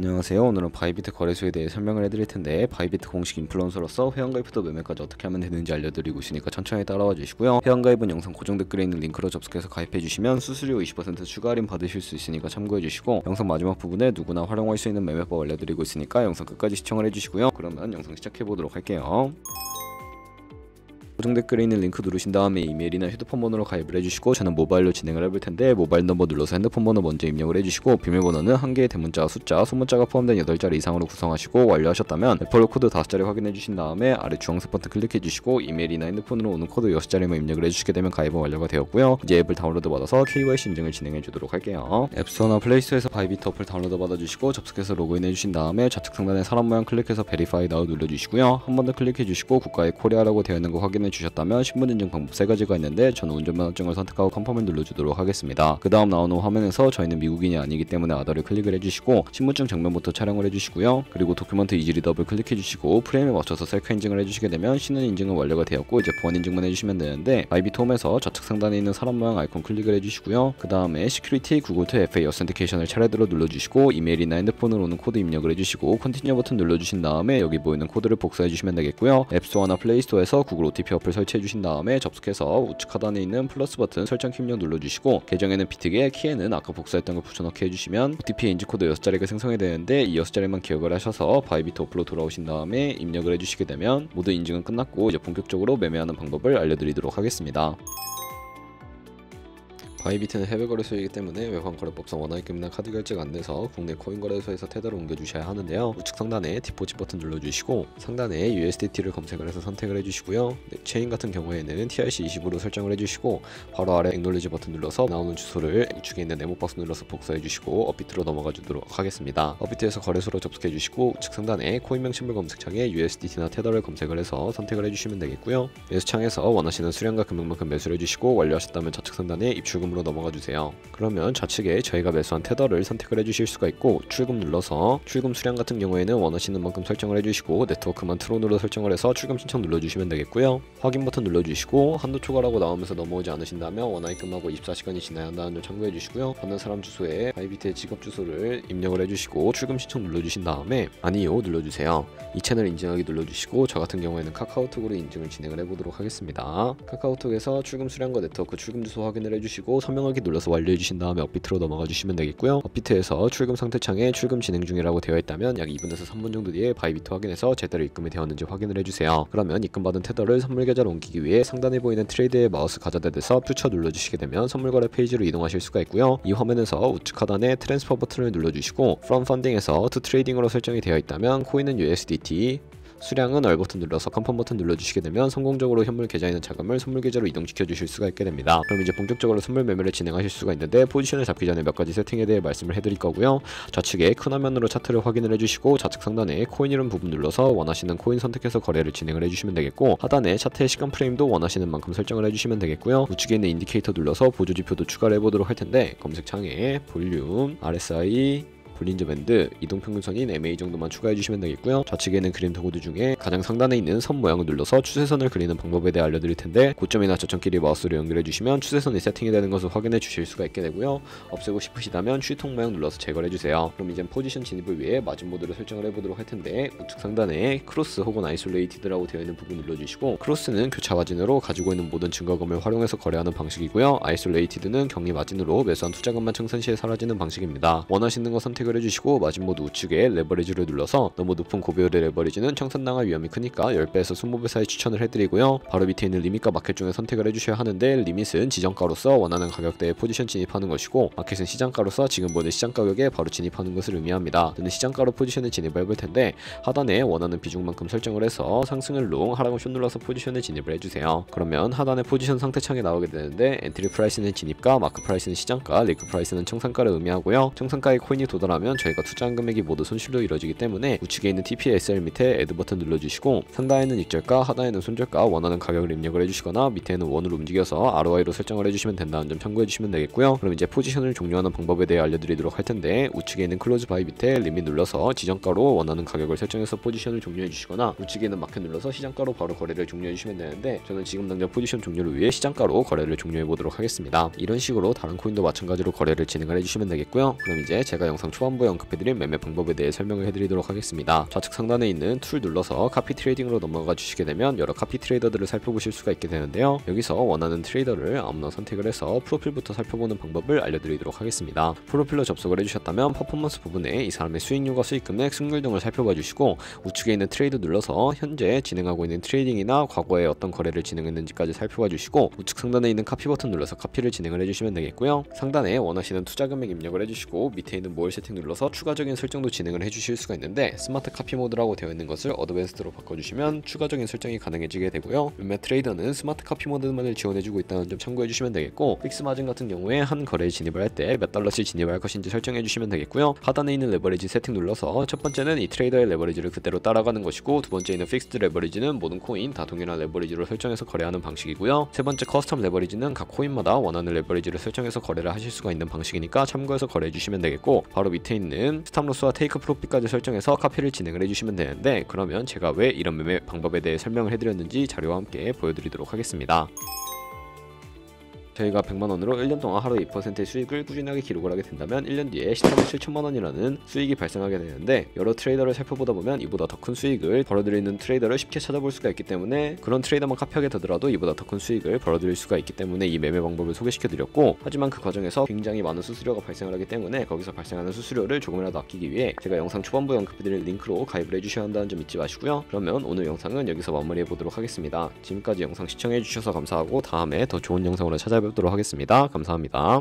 안녕하세요. 오늘은 바이비트 거래소에 대해 설명을 해드릴 텐데, 바이비트 공식 인플루언서로서 회원가입부터 매매까지 어떻게 하면 되는지 알려드리고 있으니까 천천히 따라와 주시고요. 회원가입은 영상 고정 댓글에 있는 링크로 접속해서 가입해 주시면 수수료 20% 추가 할인 받으실 수 있으니까 참고해 주시고, 영상 마지막 부분에 누구나 활용할 수 있는 매매법 알려드리고 있으니까 영상 끝까지 시청을 해주시고요. 그러면 영상 시작해 보도록 할게요. 고정 댓글에 있는 링크 누르신 다음에 이메일이나 휴대폰 번호로 가입을 해주시고, 저는 모바일로 진행을 해볼 텐데 모바일 넘버 눌러서 핸드폰 번호 먼저 입력을 해주시고, 비밀번호는 한 개의 대문자와 숫자, 소문자가 포함된 8자리 이상으로 구성하시고, 완료하셨다면 레퍼럴 코드 5자리 확인해 주신 다음에 아래 주황색 버튼 클릭해 주시고, 이메일이나 핸드폰으로 오는 코드 6자리만 입력을 해주시게 되면 가입은 완료가 되었고요. 이제 앱을 다운로드 받아서 KYC 인증을 진행해 주도록 할게요. 앱스토어나 플레이스토어에서 바이비트 어플 다운로드 받아주시고, 접속해서 로그인해 주신 다음에 좌측 상단에 사람 모양 클릭해서 베리파이 나우 눌러주시고요. 한 번 더 클릭해 주시고 국가에 코리아라고 되어 있는 거 확인해 주셨다면 신분인증 방법 3가지가 있는데, 저는 운전면허증을 선택하고 컨펌을 눌러주도록 하겠습니다. 그 다음 나오는 화면에서 저희는 미국인이 아니기 때문에 아더를 클릭을 해주시고, 신분증 정면부터 촬영을 해주시고요. 그리고 도큐먼트 이지리 더블 클릭해 주시고 프레임에 맞춰서 셀카 인증을 해주시게 되면 신원 인증은 완료가 되었고, 이제 보안 인증만 해주시면 되는데, 바이비트 홈에서 좌측 상단에 있는 사람 모양 아이콘 클릭을 해주시고요. 그 다음에 시큐리티 구글 투 FA 어센티케이션을 차례대로 눌러주시고, 이메일이나 핸드폰으로 오는 코드 입력을 해주시고, 컨티뉴 버튼 눌러주신 다음에 여기 보이는 코드를 복사해 주시면 되겠고요. 앱스토어나 플레이스토어에서 구글 OTP 어플 설치해 주신 다음에 접속해서 우측 하단에 있는 플러스 버튼 설정 키 입력 눌러주시고, 계정에는 비트게, 키에는 아까 복사했던 걸 붙여넣기 해주시면 OTP 인지 코드 6자리가 생성이 되는데, 이 6자리만 기억을 하셔서 바이비트 어플로 돌아오신 다음에 입력을 해주시게 되면 모든 인증은 끝났고, 이제 본격적으로 매매하는 방법을 알려드리도록 하겠습니다. 바이비트는 해외 거래소이기 때문에 외환거래법상 원화입금이나 카드 결제가 안 돼서 국내 코인 거래소에서 테더를 옮겨주셔야 하는데요. 우측 상단에 디포짓 버튼 눌러주시고, 상단에 USDT를 검색을 해서 선택을 해주시고요. 체인 같은 경우에는 TRC20으로 설정을 해주시고, 바로 아래 액놀리지 버튼 눌러서 나오는 주소를 우측에 있는 네모박스 눌러서 복사해주시고 업비트로 넘어가 주도록 하겠습니다. 업비트에서 거래소로 접속해주시고, 우측 상단에 코인명 신물 검색창에 USDT나 테더를 검색을 해서 선택을 해주시면 되겠고요. 매수창에서 원하시는 수량과 금액만큼 매수를 해주시고, 완료하셨다면 좌측 상단에 입출금으로 넘어가 주세요. 그러면 좌측에 저희가 매수한 테더를 선택을 해주실 수가 있고, 출금 눌러서 출금 수량 같은 경우에는 원하시는 만큼 설정을 해주시고, 네트워크만 트론으로 설정을 해서 출금 신청 눌러주시면 되겠고요. 확인 버튼 눌러주시고, 한도 초과라고 나오면서 넘어오지 않으신다면 원화입금하고 24시간이 지나야 한다는 점 참고해 주시고요. 받는 사람 주소에 바이비트의 직업 주소를 입력을 해주시고 출금 신청 눌러주신 다음에 아니요 눌러주세요. 이 채널 인증하기 눌러주시고, 저 같은 경우에는 카카오톡으로 인증을 진행을 해보도록 하겠습니다. 카카오톡에서 출금 수량과 네트워크 출금 주소 확인을 해주시고, 설명하기 눌러서 완료해 주신 다음에 업비트로 넘어가 주시면 되겠고요. 업비트에서 출금 상태 창에 출금 진행 중이라고 되어 있다면 약 2분에서 3분 정도 뒤에 바이비트 확인해서 제대로 입금이 되었는지 확인을 해주세요. 그러면 입금받은 테더를 선물 계좌로 옮기기 위해 상단에 보이는 트레이드의 마우스 가져다대서 퓨처 눌러주시게 되면 선물 거래 페이지로 이동하실 수가 있고요. 이 화면에서 우측 하단에 트랜스퍼 버튼을 눌러주시고, From Funding에서 To Trading으로 설정이 되어 있다면 코인은 USDT, 수량은 얼 버튼 눌러서 컨펌 버튼 눌러주시게 되면 성공적으로 현물 계좌에 있는 자금을 선물 계좌로 이동시켜 주실 수가 있게 됩니다. 그럼 이제 본격적으로 선물 매매를 진행하실 수가 있는데, 포지션을 잡기 전에 몇 가지 세팅에 대해 말씀을 해드릴 거고요. 좌측에 큰 화면으로 차트를 확인을 해주시고, 좌측 상단에 코인 이름 부분 눌러서 원하시는 코인 선택해서 거래를 진행을 해주시면 되겠고, 하단에 차트의 시간 프레임도 원하시는 만큼 설정을 해주시면 되겠고요. 우측에 있는 인디케이터 눌러서 보조지표도 추가를 해보도록 할 텐데, 검색창에 볼륨, RSI, 볼린저 밴드, 이동평균선인 MA 정도만 추가해주시면 되겠고요. 좌측에는 그림 도구들 중에 가장 상단에 있는 선 모양을 눌러서 추세선을 그리는 방법에 대해 알려드릴 텐데, 고점이나 저점끼리 마우스로 연결해주시면 추세선이 세팅이 되는 것을 확인해 주실 수가 있게 되고요. 없애고 싶으시다면 슈통 모양 눌러서 제거를 해주세요. 그럼 이제 포지션 진입을 위해 마진 모드를 설정을 해보도록 할 텐데, 우측 상단에 크로스 혹은 아이솔레이티드라고 되어 있는 부분 눌러주시고, 크로스는 교차 마진으로 가지고 있는 모든 증거금을 활용해서 거래하는 방식이고요. 아이솔레이티드는 격리 마진으로 매수한 투자금만 청산 시에 사라지는 방식입니다. 원하시는 거 선택을 해주시고, 마진모드 우측에 레버리지를 눌러서 너무 높은 고배율의 레버리지는 청산당할 위험이 크니까 10배에서 20배 사이 추천을 해드리고요. 바로 밑에 있는 리밋과 마켓 중에 선택을 해주셔야 하는데, 리밋은 지정가로서 원하는 가격대에 포지션 진입하는 것이고, 마켓은 시장가로서 지금 보는 시장 가격에 바로 진입하는 것을 의미합니다. 저는 시장가로 포지션에 진입을 해볼 텐데, 하단에 원하는 비중만큼 설정을 해서 상승을 롱, 하락을 숏 눌러서 포지션에 진입을 해주세요. 그러면 하단에 포지션 상태 창에 나오게 되는데, 엔트리 프라이스는 진입가, 마크 프라이스는 시장가, 리크 프라이스는 청산가를 의미하고요. 청산가에 코인이 도달하면 저희가 투자한 금액이 모두 손실로 이루어지기 때문에 우측에 있는 TPSL 밑에 애드 버튼 눌러주시고, 상단에는 익절가, 하단에는 손절가, 원하는 가격을 입력을 해주시거나 밑에는 원으로 움직여서 ROI로 설정을 해주시면 된다는 점 참고해주시면 되겠고요. 그럼 이제 포지션을 종료하는 방법에 대해 알려드리도록 할 텐데, 우측에 있는 클로즈 바이 밑에 리밋 눌러서 지정가로 원하는 가격을 설정해서 포지션을 종료해주시거나, 우측에 있는 마켓 눌러서 시장가로 바로 거래를 종료해주시면 되는데, 저는 지금 당장 포지션 종료를 위해 시장가로 거래를 종료해보도록 하겠습니다. 이런 식으로 다른 코인도 마찬가지로 거래를 진행을 해주시면 되겠고요. 그럼 이제 제가 영상 초반 초반부에 언급해드린 매매 방법에 대해 설명을 해드리도록 하겠습니다. 좌측 상단에 있는 툴 눌러서 카피 트레이딩으로 넘어가 주시게 되면 여러 카피 트레이더들을 살펴보실 수가 있게 되는데요. 여기서 원하는 트레이더를 아무나 선택을 해서 프로필부터 살펴보는 방법을 알려드리도록 하겠습니다. 프로필로 접속을 해주셨다면 퍼포먼스 부분에 이 사람의 수익률과 수익금액, 승률 등을 살펴봐 주시고 우측에 있는 트레이드 눌러서 현재 진행하고 있는 트레이딩이나 과거에 어떤 거래를 진행했는지까지 살펴봐 주시고 우측 상단에 있는 카피 버튼 눌러서 카피를 진행을 해주시면 되겠고요. 상단에 원하시는 투자 금액 입력을 해주시고 밑에 있는 모을 세팅 눌러서 추가적인 설정도 진행을 해주실 수가 있는데 스마트 카피 모드라고 되어 있는 것을 어드밴스드로 바꿔주시면 추가적인 설정이 가능해지게 되고요. 몇몇 트레이더는 스마트 카피 모드만을 지원해주고 있다는 점 참고해주시면 되겠고 픽스 마진 같은 경우에 한 거래에 진입을 할 때 몇 달러씩 진입할 것인지 설정해주시면 되겠고요. 하단에 있는 레버리지 세팅 눌러서 첫 번째는 이 트레이더의 레버리지를 그대로 따라가는 것이고 두 번째는 픽스드 레버리지는 모든 코인 다 동일한 레버리지로 설정해서 거래하는 방식이고요. 세 번째 커스텀 레버리지는 각 코인마다 원하는 레버리지를 설정해서 거래를 하실 수가 있는 방식이니까 참고해서 거래해 주시면 되겠고 바로 밑에 있는 스탑로스와 테이크 프로핏까지 설정해서 카피를 진행을 해주시면 되는데 그러면 제가 왜 이런 매매 방법에 대해 설명을 해드렸는지 자료와 함께 보여드리도록 하겠습니다. 저희가 100만원으로 1년 동안 하루 2%의 수익을 꾸준하게 기록을 하게 된다면 1년 뒤에 13억 7천만원이라는 수익이 발생하게 되는데 여러 트레이더를 살펴보다 보면 이보다 더 큰 수익을 벌어들이는 트레이더를 쉽게 찾아볼 수가 있기 때문에 그런 트레이더만 카피하게 되더라도 이보다 더 큰 수익을 벌어들일 수가 있기 때문에 이 매매 방법을 소개시켜드렸고 하지만 그 과정에서 굉장히 많은 수수료가 발생을 하기 때문에 거기서 발생하는 수수료를 조금이라도 아끼기 위해 제가 영상 초반부에 언급해드린 링크로 가입을 해주셔야 한다는 점 잊지 마시고요. 그러면 오늘 영상은 여기서 마무리해보도록 하겠습니다. 지금까지 영상 시청해주셔서 감사하고 다음에 더 좋은 영상으로 찾아뵙도록 하겠습니다. 감사합니다.